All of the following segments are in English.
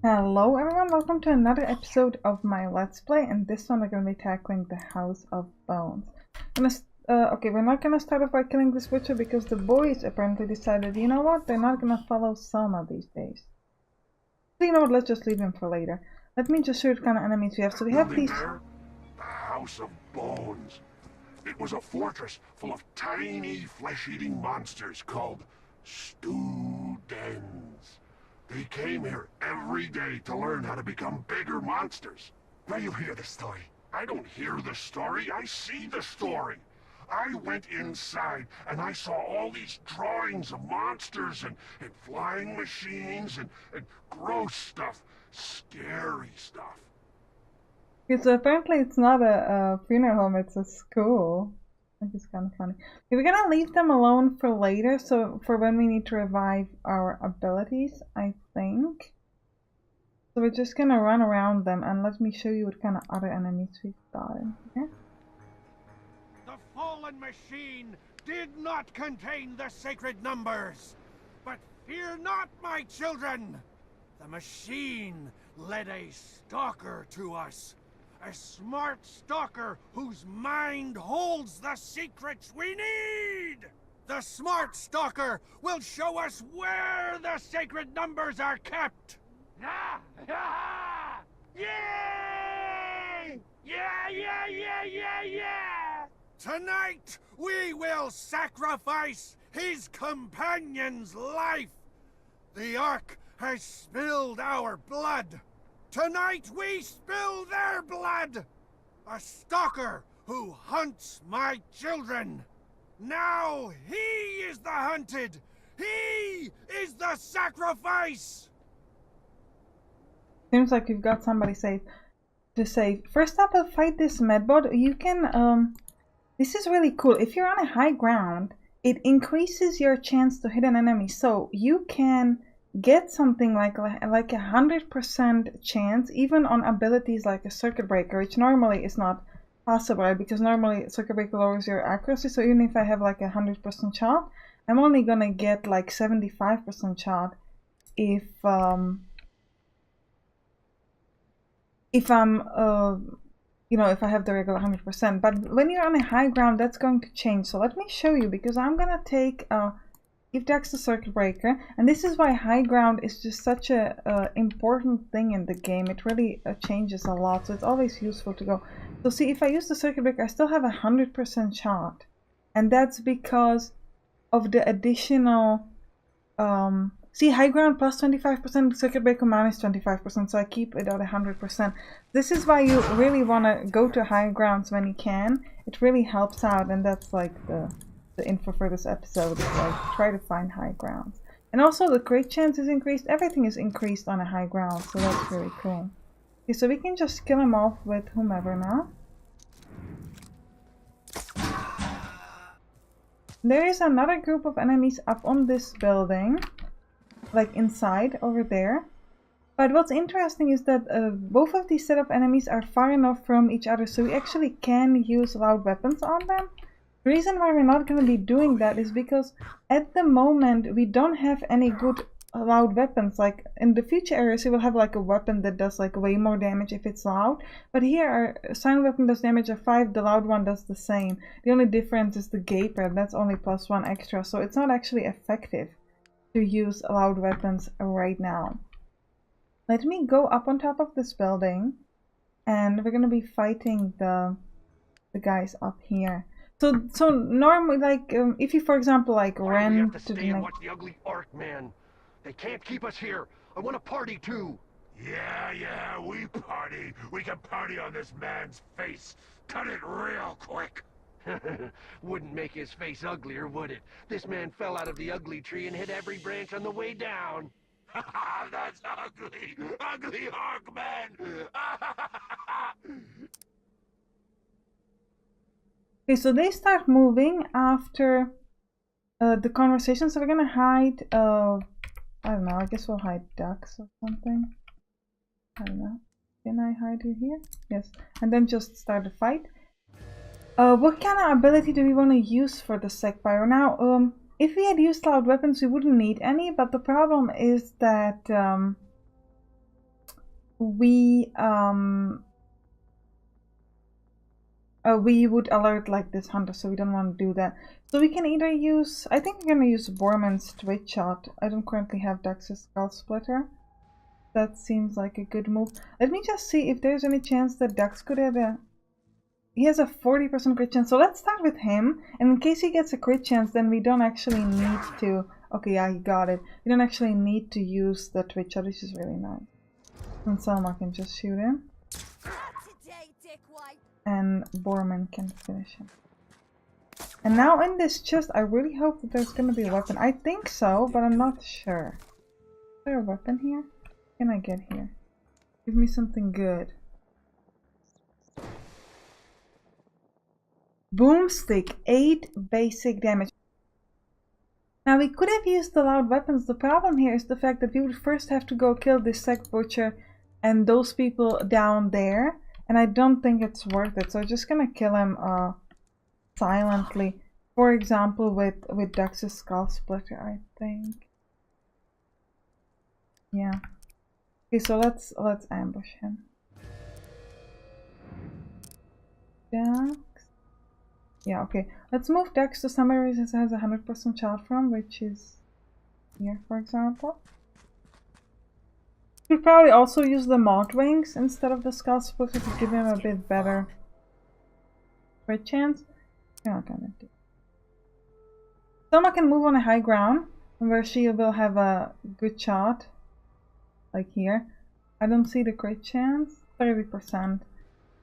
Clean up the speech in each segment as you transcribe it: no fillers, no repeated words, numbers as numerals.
Hello everyone, welcome to another episode of my Let's Play, and this one we're going to be tackling the House of Bones. Okay, we're not going to start off by killing this witcher because the boys apparently decided, you know what, they're not going to follow Selma these days. So you know what, let's just leave them for later. Let me just show you what kind of enemies we have. So we have these... The House of Bones. It was a fortress full of tiny flesh-eating monsters called students. They came here every day to learn how to become bigger monsters. Now you hear the story. I don't hear the story, I see the story. I went inside and I saw all these drawings of monsters and flying machines and gross stuff. Scary stuff. So apparently it's not a funeral home, it's a school. I think it's kind of funny. Okay, we're gonna leave them alone for later, so for when we need to revive our abilities, I think. So we're just gonna run around them, and let me show you what kind of other enemies we've got in here. The fallen machine did not contain the sacred numbers. But fear not, my children. The machine led a stalker to us. A smart stalker whose mind holds the secrets we need! The smart stalker will show us where the sacred numbers are kept! Yay! Yeah! Tonight, we will sacrifice his companion's life! The Ark has spilled our blood! Tonight we spill their blood! A stalker who hunts my children! Now he is the hunted! He is the sacrifice! Seems like you've got somebody to save. First up, we'll fight this medbot. You can, this is really cool. If you're on a high ground, it increases your chance to hit an enemy. So you can get something like 100% chance, even on abilities like a circuit breaker, which normally is not possible, right? Because normally circuit breaker lowers your accuracy. So even if I have like 100% shot, I'm only gonna get like 75% shot if I'm you know, if I have the regular 100%. But when you're on a high ground, that's going to change. So let me show you, because I'm gonna take give Dex the circuit breaker, and this is why high ground is just such a important thing in the game. It really changes a lot, so it's always useful to go. So see, if I use the circuit breaker, I still have 100% shot, and that's because of the additional see, high ground plus 25%, circuit breaker minus 25%, so I keep it at 100%. This is why you really want to go to high grounds when you can. It really helps out, and that's like the info for this episode, is like try to find high grounds. And also the crit chance is increased. Everything is increased on a high ground, so that's really cool. Okay, so we can just kill him off with whomever now. There is another group of enemies up on this building, like inside over there. But what's interesting is that both of these set of enemies are far enough from each other, so we actually can use loud weapons on them. The reason why we're not going to be doing that is because at the moment we don't have any good loud weapons. Like in the future areas we will have like a weapon that does like way more damage if it's loud, but here our silent weapon does damage of 5, the loud one does the same. The only difference is the gaper, that's only +1 extra, so it's not actually effective to use loud weapons right now. Let me go up on top of this building, and we're going to be fighting the guys up here. So normally, like, if you, for example, like ran to the watch the ugly Ark man. They can't keep us here. I want to party too. Yeah, we party. We can party on this man's face. Cut it real quick. Wouldn't make his face uglier, would it? This man fell out of the ugly tree and hit every branch on the way down. That's ugly. Ugly Ark man. Okay, so they start moving after the conversation, so we're gonna hide, I don't know, I guess we'll hide ducks or something. I don't know. Can I hide you here? Yes. And then just start the fight. What kind of ability do we want to use for the sec pyro? Now, if we had used loud weapons, we wouldn't need any, but the problem is that we would alert like this hunter, so we don't want to do that. So we can either use, I think we're gonna use Borman's Twitch Shot. I don't currently have Dex's Skull Splitter. That seems like a good move. Let me just see if there's any chance that Dex could have a... He has a 40% crit chance, so let's start with him. And in case he gets a crit chance, then we don't actually need to... Okay, yeah, he got it. We don't actually need to use the Twitch Shot, which is really nice. And Selma can just shoot him. And Borman can finish him. And now in this chest, I really hope that there's gonna be a weapon. I think so, but I'm not sure. Is there a weapon here? What can I get here? Give me something good. Boomstick, 8 basic damage. Now we could have used the loud weapons. The problem here is the fact that we would first have to go kill this Sect Butcher and those people down there. And I don't think it's worth it. So I'm just gonna kill him silently. For example, with Dex's Skull Splitter, I think. Yeah. Okay, so let's ambush him. Dex. Yeah, okay. Let's move Dex to somewhere it has a 100% shot from, which is here, for example. We'll probably also use the Moth Wings instead of the Skull Splitter to give him a bit better crit chance. We're not gonna do. Selma can move on a high ground where she will have a good shot. Like here. I don't see the crit chance. 30%.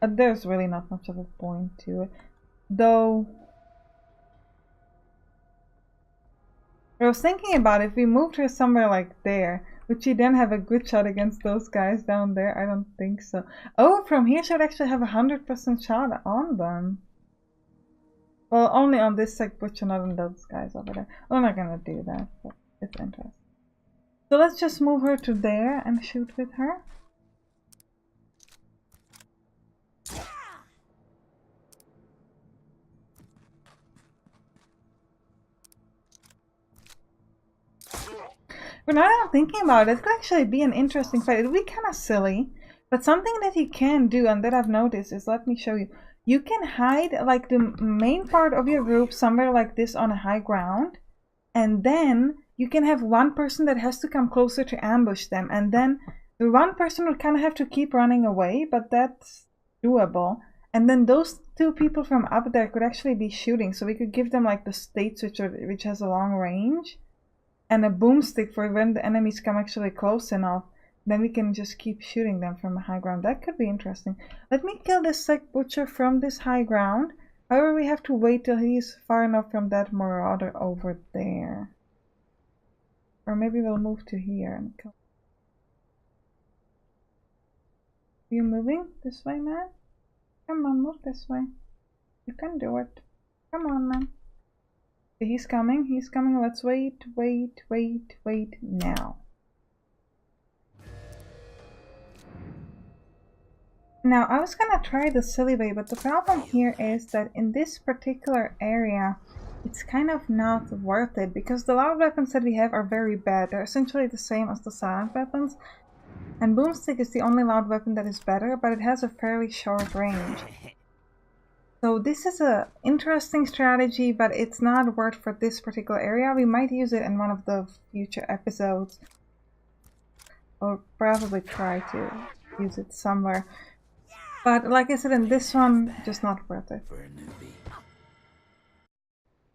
There's really not much of a point to it. Though I was thinking about if we moved her somewhere like there, would she then have a good shot against those guys down there? I don't think so. Oh, from here she would actually have a 100% shot on them. Well, only on this Sect Butcher, not on those guys over there. We're not gonna do that, but it's interesting. So let's just move her to there and shoot with her. But now that I'm thinking about it, it could actually be an interesting fight. It would be kind of silly, but something that you can do and that I've noticed is, let me show you. You can hide like the main part of your group somewhere like this on a high ground, and then you can have one person that has to come closer to ambush them, and then the one person would kind of have to keep running away, but that's doable. And then those two people from up there could actually be shooting, so we could give them like the state switcher, which has a long range, and a boomstick for when the enemies come actually close enough. Then we can just keep shooting them from a high ground. That could be interesting. Let me kill this Sect Butcher from this high ground. However, we have to wait till he's far enough from that marauder over there. Or maybe we'll move to here and kill. Are you moving this way, man? Come on, move this way. You can do it. Come on, man. Okay, he's coming. He's coming. Let's wait, wait, wait, wait now. Now, I was gonna try the silly way, but the problem here is that in this particular area, it's kind of not worth it, because the loud weapons that we have are very bad. They're essentially the same as the silent weapons, and Boomstick is the only loud weapon that is better, but it has a fairly short range. So this is an interesting strategy, but it's not worth for this particular area. We might use it in one of the future episodes, or probably try to use it somewhere. But like I said, in this one, just not worth it.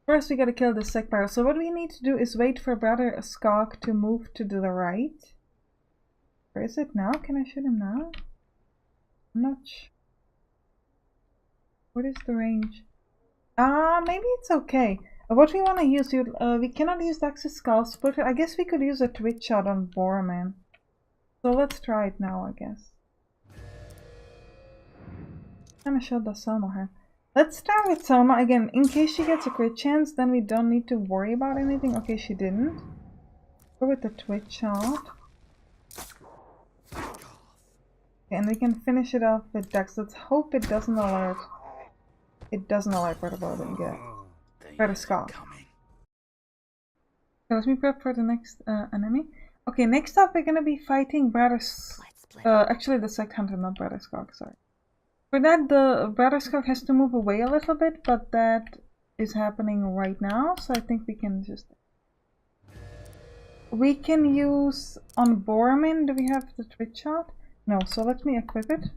First we gotta kill the Sect Barrel. So what we need to do is wait for Brother Skog to move to the right. Where is it now? Can I shoot him now? I'm not sure. What is the range? Maybe it's okay. What we want to use, we cannot use Dex's Skull Splitter. I guess we could use a Twitch Shot on Borman. So let's try it now, I guess. What kind of shot does Selma have? Let's start with Selma again. In case she gets a crit chance, then we don't need to worry about anything. Okay, she didn't. Go with the Twitch Shot. Okay, and we can finish it off with Dex. Let's hope it doesn't alert. It doesn't alert Brother Bowden. Good. Brother Scott. So let me prep for the next enemy. Okay, next up we're gonna be fighting Brother Actually the sect hunter, not Bratterskog, sorry. For that, the Bratterskog has to move away a little bit, but that is happening right now, so I think we can just... We can use on Bormin. Do we have the twitch shot? No, so let me equip it.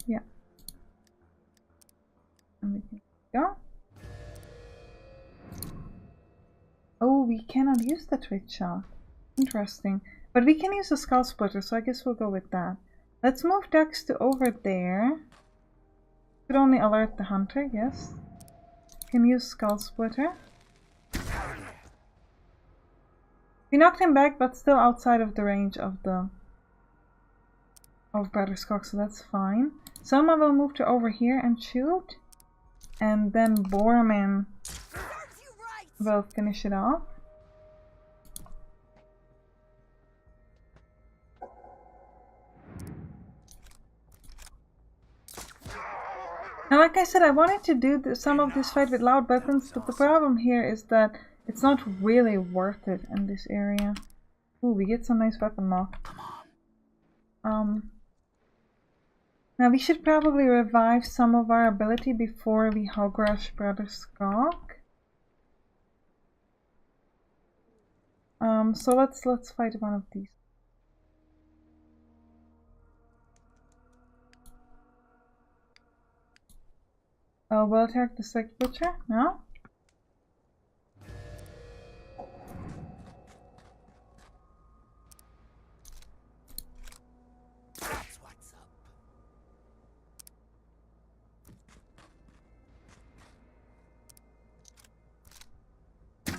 Yeah. And we can go. Oh, we cannot use the twitch shot. Interesting. But we can use the skull splitter, so I guess we'll go with that. Let's move Dex to over there. Could only alert the hunter, yes. Can use skull splitter. We knocked him back, but still outside of the range of the Bratterskog, so that's fine. Selma will move to over here and shoot, and then Bormin will finish it off. Now, like I said, I wanted to do some of this fight with loud weapons, but the problem here is that it's not really worth it in this area. Ooh, we get some nice weapon lock. Come on. Now we should probably revive some of our ability before we hog rush Bratterskog. So let's fight one of these. We'll attack the Sect Butcher now. That's what's up.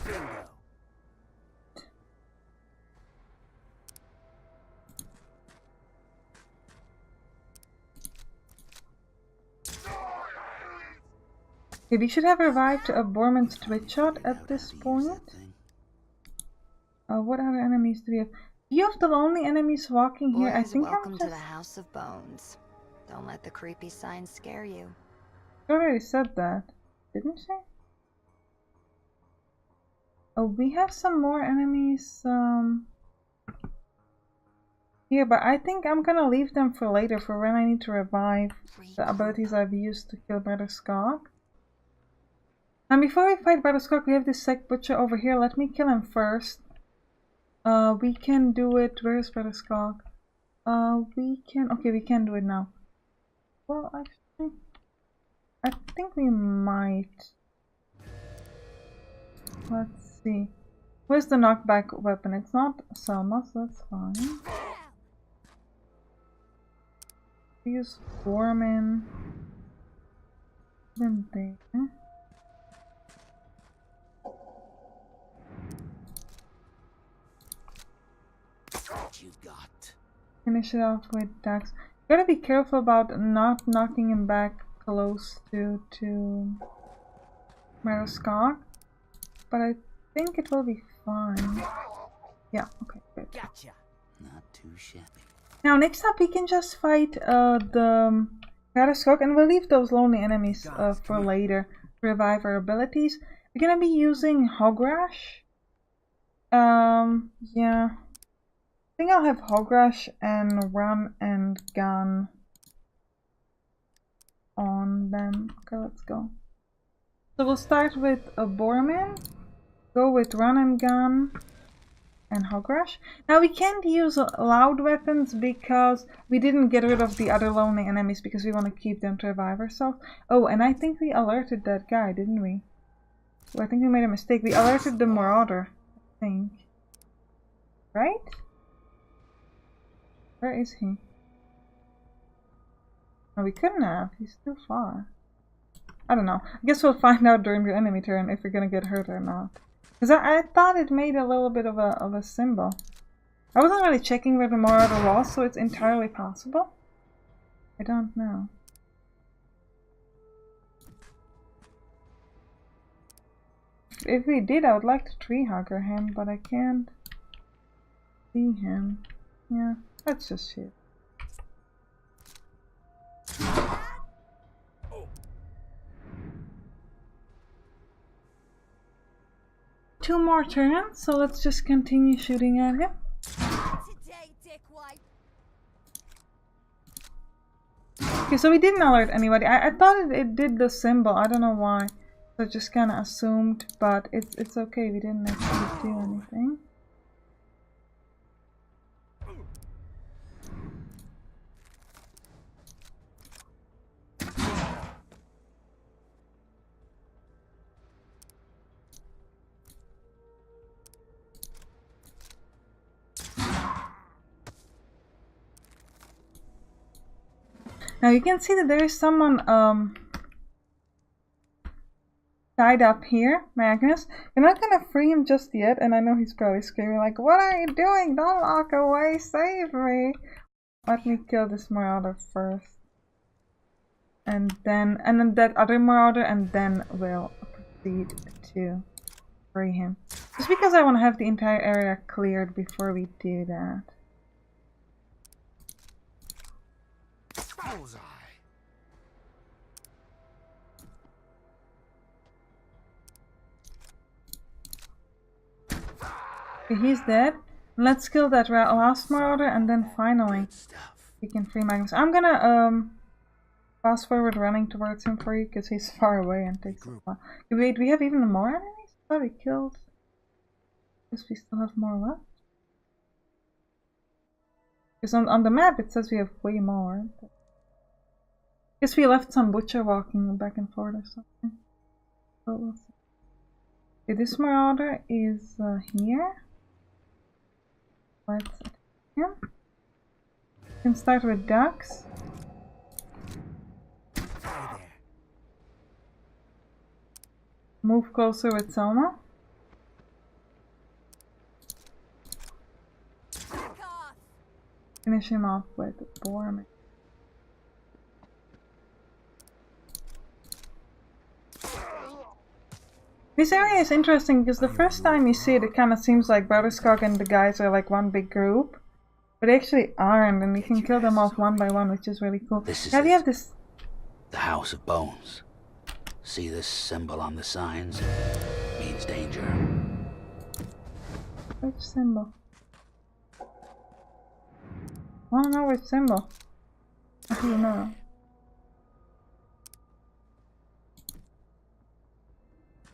Bingo. Okay, we should have revived a Borman's Twitch Shot at this point. What other enemies do we have? Few of the lonely enemies walking here. I think welcome to the House of Bones. Don't let the creepy signs scare you. She already said that, didn't she? Oh, we have some more enemies here, but I think I'm gonna leave them for later, for when I need to revive the abilities I've used to kill Bratterskog. And before we fight Bratterskog, we have this Sect Butcher over here. Let me kill him first. We can do it. Where is Bratterskog? We can do it now. Well, actually, I think we might. Let's see. Where's the knockback weapon? It's not Selma, so that's fine. Use Bormin. Then there. What you got? Finish it off with Dax. Gotta be careful about not knocking him back close to Bratterskog, but I think it will be fine. Yeah, okay, good. Gotcha. Not too shabby. Now next up we can just fight the Bratterskog, and we'll leave those lonely enemies for later to revive our abilities. We're gonna be using Hogrash. Yeah. I think I'll have Hogrash and Run and Gun on them. Okay, let's go. So we'll start with a Bormin, go with Run and Gun and Hogrash. Now we can't use loud weapons because we didn't get rid of the other lonely enemies because we want to keep them to revive ourselves. Oh, and I think we alerted that guy, didn't we? Oh, I think we made a mistake. We alerted the Marauder, I think. Right? Where is he? Oh, we couldn't have. He's too far. I don't know. I guess we'll find out during the enemy turn if we're gonna get hurt or not. Because I thought it made a little bit of a symbol. I wasn't really checking where the Marauder was, so it's entirely possible. I don't know. If we did, I would like to tree hugger him, but I can't see him. Yeah. Let's just shoot. Two more turns, so let's just continue shooting at him. Today, dick wipe. Okay, so we didn't alert anybody. I thought it did the symbol. I don't know why. So I just kind of assumed, but it's okay. We didn't actually do anything. Now you can see that there is someone tied up here, Magnus. You're not gonna free him just yet, and I know he's probably screaming like, "What are you doing? Don't walk away, save me!" Let me kill this marauder first. And then that other marauder, and then we'll proceed to free him. Just because I want to have the entire area cleared before we do that. Bullseye. Okay, he's dead. Let's kill that last marauder, and then finally Good stuff. we can free Magnus. I'm gonna fast forward running towards him for you because he's far away and takes a while. Wait, we have even more enemies? I thought we killed. Guess we still have more left. Because on the map it says we have way more. But guess we left some butcher walking back and forth or something. So we'll see. Okay, this marauder is here. Let's attack him. We can start with ducks. Move closer with Selma. Finish him off with boar. This area is interesting because the first time you see it, it kind of seems like Butterscotch and the guys are like one big group. But they actually aren't, and you can kill them off one by one, which is really cool. This is Yeah, we have this. The House of Bones. See this symbol on the signs? Means danger. Which symbol? I don't know which symbol. I don't know.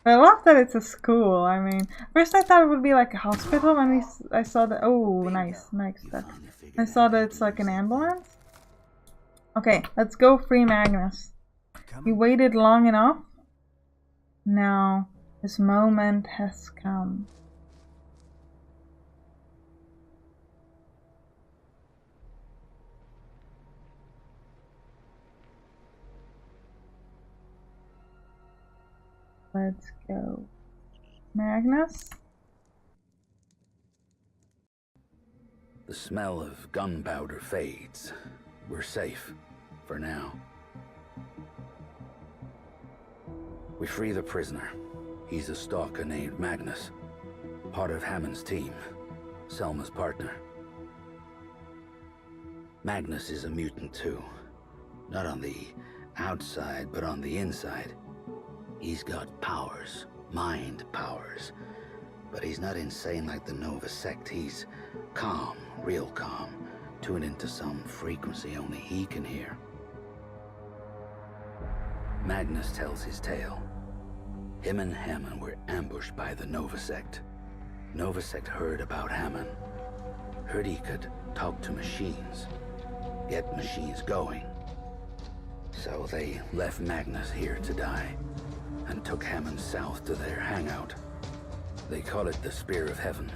I love that it's a school. I mean, first I thought it would be like a hospital when I saw that. Oh, nice duck. I saw that it's like an ambulance. Okay, let's go free Magnus. He waited long enough. Now his moment has come. Let's go. Magnus? The smell of gunpowder fades. We're safe. For now. We free the prisoner. He's a stalker named Magnus. Part of Hammond's team. Selma's partner. Magnus is a mutant too. Not on the outside, but on the inside. He's got powers. Mind powers. But he's not insane like the Nova sect. He's calm. Real calm. Tuned into some frequency only he can hear. Magnus tells his tale. Him and Hammond were ambushed by the Nova sect. Nova sect heard about Hammond. Heard he could talk to machines. Get machines going. So they left Magnus here to die. And took Hammond south to their hangout. They call it the Spear of Heaven.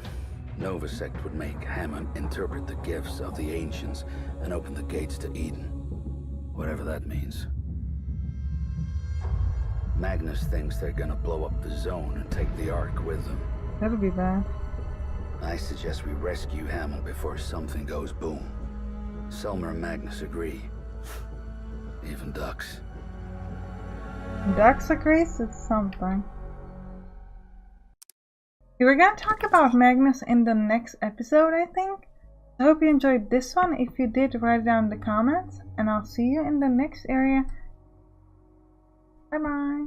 Nova sect would make Hammond interpret the gifts of the ancients and open the gates to Eden. Whatever that means. Magnus thinks they're gonna blow up the zone and take the Ark with them. That'll be bad. I suggest we rescue Hammond before something goes boom. Selma and Magnus agree. Even ducks. Ducks agrees? It's something. We're gonna talk about Magnus in the next episode, I think. I hope you enjoyed this one. If you did, write it down in the comments. And I'll see you in the next area. Bye bye.